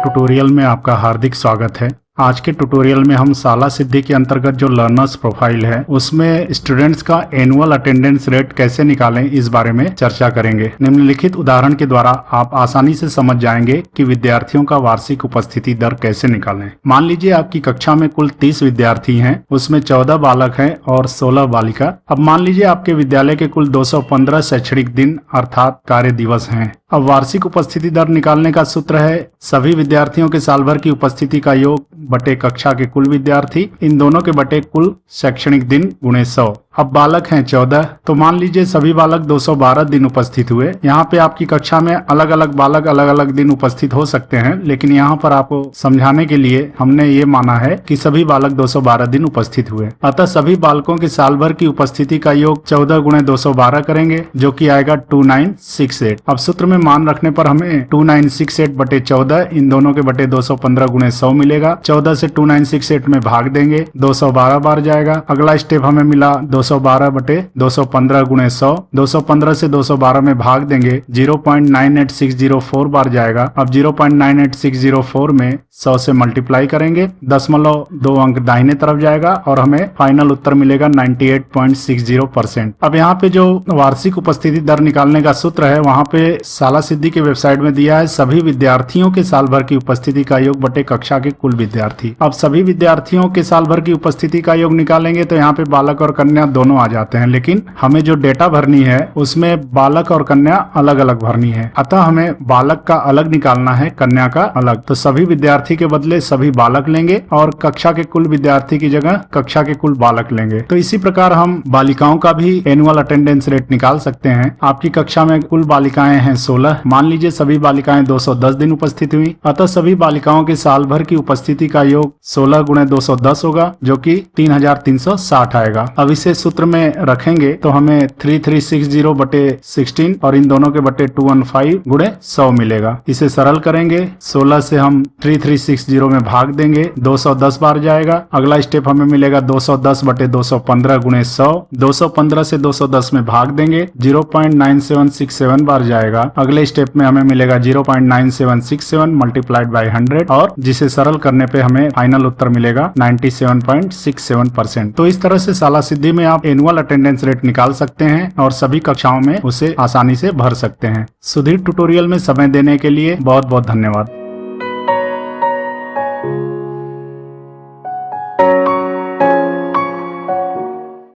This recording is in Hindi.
ट्यूटोरियल में आपका हार्दिक स्वागत है। आज के ट्यूटोरियल में हम शाला सिद्धि के अंतर्गत जो लर्नर्स प्रोफाइल है उसमें स्टूडेंट्स का एनुअल अटेंडेंस रेट कैसे निकालें इस बारे में चर्चा करेंगे। निम्नलिखित उदाहरण के द्वारा आप आसानी से समझ जाएंगे कि विद्यार्थियों का वार्षिक उपस्थिति दर कैसे निकालें। मान लीजिए आपकी कक्षा में कुल 30 विद्यार्थी हैं, उसमें 14 बालक हैं और 16 बालिका। अब मान लीजिए आपके विद्यालय के कुल 215 शैक्षणिक दिन अर्थात कार्य दिवस हैं। अब वार्षिक उपस्थिति दर निकालने का सूत्र है सभी विद्यार्थियों के साल भर की उपस्थिति का योग बटे कक्षा के कुल विद्यार्थी, इन दोनों के बटे कुल शैक्षणिक दिन गुणे 100। अब बालक हैं 14, तो मान लीजिए सभी बालक 212 दिन उपस्थित हुए। यहाँ पे आपकी कक्षा में अलग अलग बालक अलग अलग दिन उपस्थित हो सकते हैं, लेकिन यहाँ पर आपको समझाने के लिए हमने ये माना है कि सभी बालक 212 दिन उपस्थित हुए। अतः सभी बालकों के साल भर की उपस्थिति का योग 14 गुणे 212 करेंगे, जो कि आएगा 2968। अब सूत्र में मान रखने पर हमें 2968 बटे 14 इन दोनों के बटे 215 गुणे 100 मिलेगा। 14 से 2968 में भाग देंगे, 212 बार जाएगा। अगला स्टेप हमें मिला 212 बटे 215 गुणे 100। 215 से 212 में भाग देंगे, 0.98604 बार जाएगा। अब 0.98604 में 100 से मल्टीप्लाई करेंगे, 0.2 अंक दाहिने तरफ जाएगा और हमें फाइनल उत्तर मिलेगा 98.60%। अब यहाँ पे जो वार्षिक उपस्थिति दर निकालने का सूत्र है वहाँ पे शाला सिद्धि के वेबसाइट में दिया है सभी विद्यार्थियों के साल भर की उपस्थिति का योग बटे कक्षा के कुल विद्यार्थी। अब सभी विद्यार्थियों के साल भर की उपस्थिति का योग निकालेंगे तो यहाँ पे बालक और कन्या दोनों आ जाते हैं, लेकिन हमें जो डेटा भरनी है उसमें बालक और कन्या अलग अलग भरनी है। अतः हमें बालक का अलग निकालना है, कन्या का अलग। तो सभी विद्यार्थी के बदले सभी बालक लेंगे और कक्षा के कुल विद्यार्थी की जगह कक्षा के कुल बालक लेंगे। तो इसी प्रकार हम बालिकाओं का भी एनुअल अटेंडेंस रेट निकाल सकते हैं। आपकी कक्षा में कुल बालिकाएं हैं 16, मान लीजिए सभी बालिकाएं 210 दिन उपस्थित हुई, अतः सभी बालिकाओं के साल भर की उपस्थिति का योग 16 गुणे 210 होगा, जो कि 3360 आएगा। अब इसे सूत्र में रखेंगे तो हमें 3360 बटे 16 और इन दोनों के बटे 215 गुणे 100 मिलेगा। इसे सरल करेंगे, 16 से हम 3360 में भाग देंगे, 210 बार जाएगा। अगला स्टेप हमें मिलेगा 210 बटे 215 गुणे 100। 215 से 210 में भाग देंगे, 0.9767 बार जाएगा। अगले स्टेप में हमें मिलेगा 0.9767 मल्टीप्लाइड बाय 100 और जिसे सरल करने पे हमें फाइनल उत्तर मिलेगा 97.67%। तो इस तरह से शाला सिद्धि में आप एनुअल अटेंडेंस रेट निकाल सकते हैं और सभी कक्षाओं में उसे आसानी से भर सकते हैं। सुधीर ट्यूटोरियल में समय देने के लिए बहुत बहुत धन्यवाद।